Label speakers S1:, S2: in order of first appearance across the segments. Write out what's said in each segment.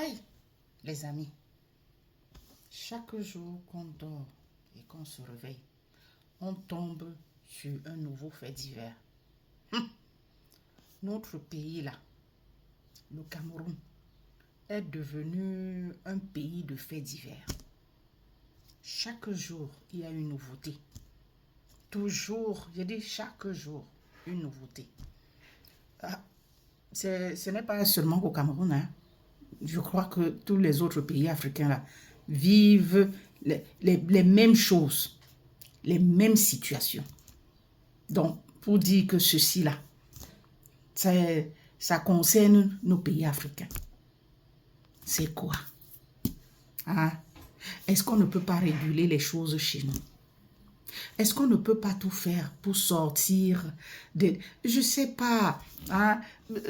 S1: Aïe, les amis, chaque jour qu'on dort et qu'on se réveille, on tombe sur un nouveau fait divers. Notre pays là, le Cameroun, est devenu un pays de faits divers. Chaque jour, il y a une nouveauté. Toujours, je dis chaque jour, une nouveauté. Ce n'est pas seulement au Cameroun, hein. Je crois que tous les autres pays africains là, vivent les mêmes choses, les mêmes situations. Donc, pour dire que ceci là, ça concerne nos pays africains. C'est quoi? Hein? Est-ce qu'on ne peut pas réguler les choses chez nous? Est-ce qu'on ne peut pas tout faire pour sortir des, je sais pas, hein,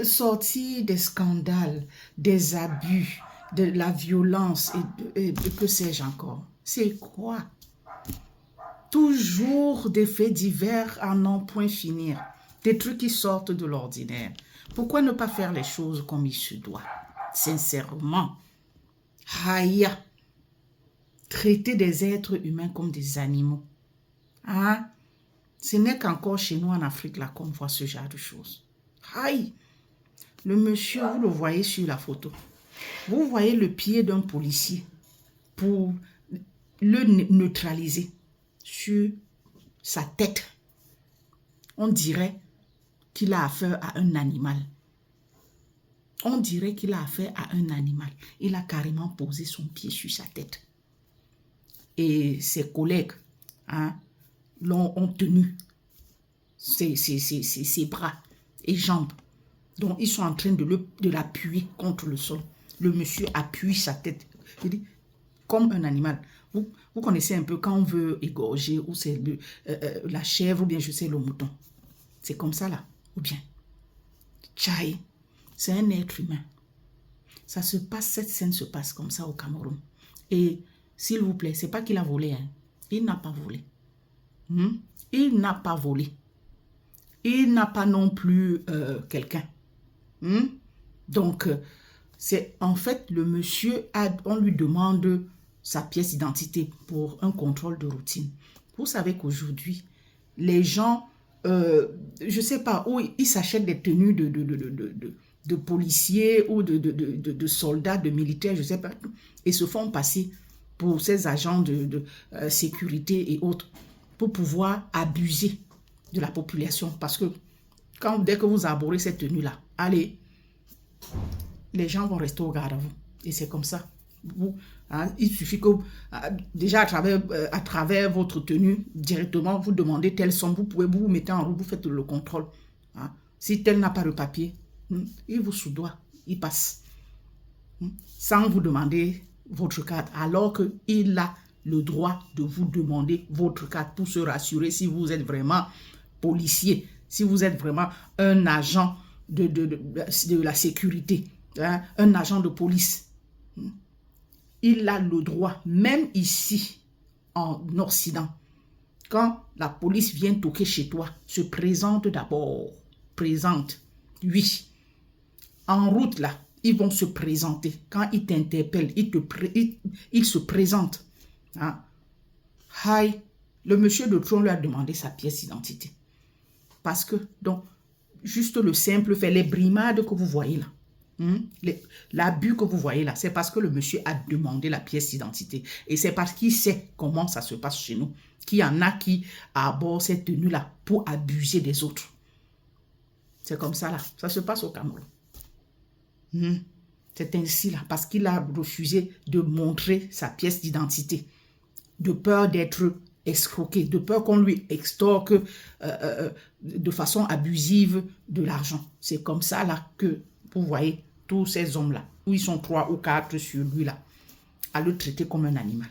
S1: sortir des scandales, des abus, de la violence et que sais-je encore? C'est quoi? Toujours des faits divers à n'en point finir. Des trucs qui sortent de l'ordinaire. Pourquoi ne pas faire les choses comme il se doit? Sincèrement. Aïe! Traiter des êtres humains comme des animaux. Hein? Ce n'est qu'encore chez nous en Afrique là qu'on voit ce genre de choses. Aïe! Le monsieur, vous le voyez sur la photo. Vous voyez le pied d'un policier pour le neutraliser sur sa tête. On dirait qu'il a affaire à un animal. On dirait qu'il a affaire à un animal. Il a carrément posé son pied sur sa tête. Et ses collègues ont tenu ses bras et jambes. Donc, ils sont en train de l'appuyer contre le sol. Le monsieur appuie sa tête. Je dis, comme un animal. Vous connaissez un peu quand on veut égorger, ou c'est la chèvre, ou bien je sais le mouton. C'est comme ça là. Ou bien, tchaï, c'est un être humain. Cette scène se passe comme ça au Cameroun. Et s'il vous plaît, c'est pas qu'il a volé. Hein. Il n'a pas volé. Il n'a pas volé. Il n'a pas non plus quelqu'un. Donc, c'est en fait le monsieur, on lui demande sa pièce d'identité pour un contrôle de routine. Vous savez qu'aujourd'hui, les gens, je sais pas, où ils s'achètent des tenues de policiers ou de soldats, de militaires, je sais pas, et se font passer pour ces agents de sécurité et autres, pour pouvoir abuser de la population. Parce que dès que vous arborez cette tenue-là, allez, les gens vont rester au garde à vous. Et c'est comme ça. Il suffit que, déjà à travers votre tenue, directement, vous demandez telle somme, vous mettez en route, vous faites le contrôle. Si tel n'a pas de papier, il vous soudoie, il passe. Sans vous demander votre carte, alors qu'il a le droit de vous demander votre carte pour se rassurer si vous êtes vraiment policier, si vous êtes vraiment un agent de la sécurité, un agent de police. Il a le droit, même ici, en Occident, quand la police vient toquer chez toi, se présente d'abord. Présente, oui. En route, là, ils vont se présenter. Quand ils t'interpellent, ils se présentent. Hi, le monsieur de Tron lui a demandé sa pièce d'identité. Parce que, donc, juste le simple fait, les brimades que vous voyez là, l'abus que vous voyez là, c'est parce que le monsieur a demandé la pièce d'identité. Et c'est parce qu'il sait comment ça se passe chez nous, qu'il y en a qui abordent cette tenue-là pour abuser des autres. C'est comme ça là, ça se passe au Cameroun. C'est ainsi là, parce qu'il a refusé de montrer sa pièce d'identité, de peur d'être escroqué, de peur qu'on lui extorque de façon abusive de l'argent. C'est comme ça là que vous voyez tous ces hommes-là, où ils sont 3 ou 4 sur lui là, à le traiter comme un animal.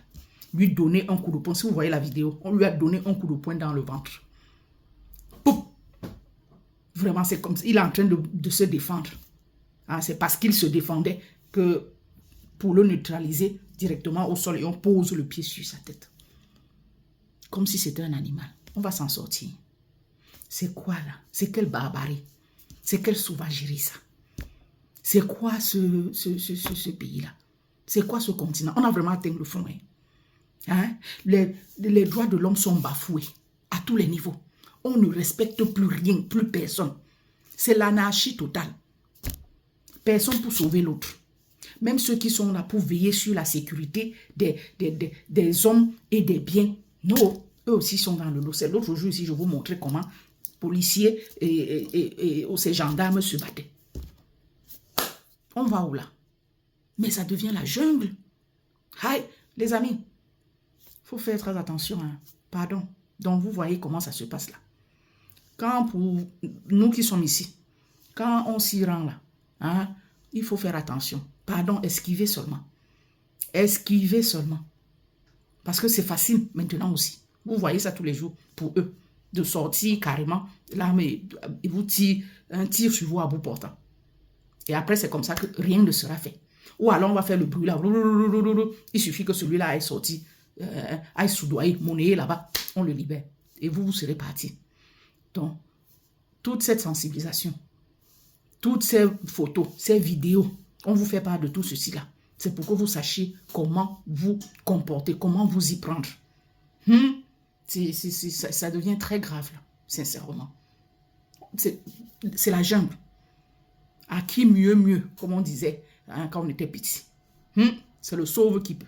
S1: Lui donner un coup de poing, si vous voyez la vidéo, on lui a donné un coup de poing dans le ventre. Pouf! Vraiment, c'est comme ça. Il est en train de se défendre. C'est parce qu'il se défendait que pour le neutraliser directement au sol et on pose le pied sur sa tête. Comme si c'était un animal. On va s'en sortir. C'est quoi là? C'est quelle barbarie? C'est quelle sauvagerie ça? C'est quoi ce pays-là? C'est quoi ce continent? On a vraiment atteint le fond. Hein? Les droits de l'homme sont bafoués à tous les niveaux. On ne respecte plus rien, plus personne. C'est l'anarchie totale. Personne pour sauver l'autre. Même ceux qui sont là pour veiller sur la sécurité des hommes et des biens. Non, eux aussi sont dans le lot. C'est l'autre jour ici, je vous montrer comment policiers et ces gendarmes se battaient. On va où là? Mais ça devient la jungle. Aïe, les amis, il faut faire très attention. Hein. Pardon. Donc, vous voyez comment ça se passe là. Quand pour nous qui sommes ici, quand on s'y rend là, hein, il faut faire attention. Pardon, esquiver seulement. Esquiver seulement. Parce que c'est facile maintenant aussi. Vous voyez ça tous les jours pour eux. De sortir carrément. Là, mais ils vous tirent un tir sur vous à bout portant. Et après, c'est comme ça que rien ne sera fait. Ou alors, on va faire le bruit là. Il suffit que celui-là aille sortir, aille soudoyer, monnayer là-bas. On le libère. Et vous serez parti. Donc, toute cette sensibilisation, toutes ces photos, ces vidéos, on vous fait part de tout ceci-là. C'est pour que vous sachiez comment vous comporter, comment vous y prendre. Ça devient très grave, là, sincèrement. C'est la jungle. À qui mieux, comme on disait hein, quand on était petit. C'est le sauve qui peut.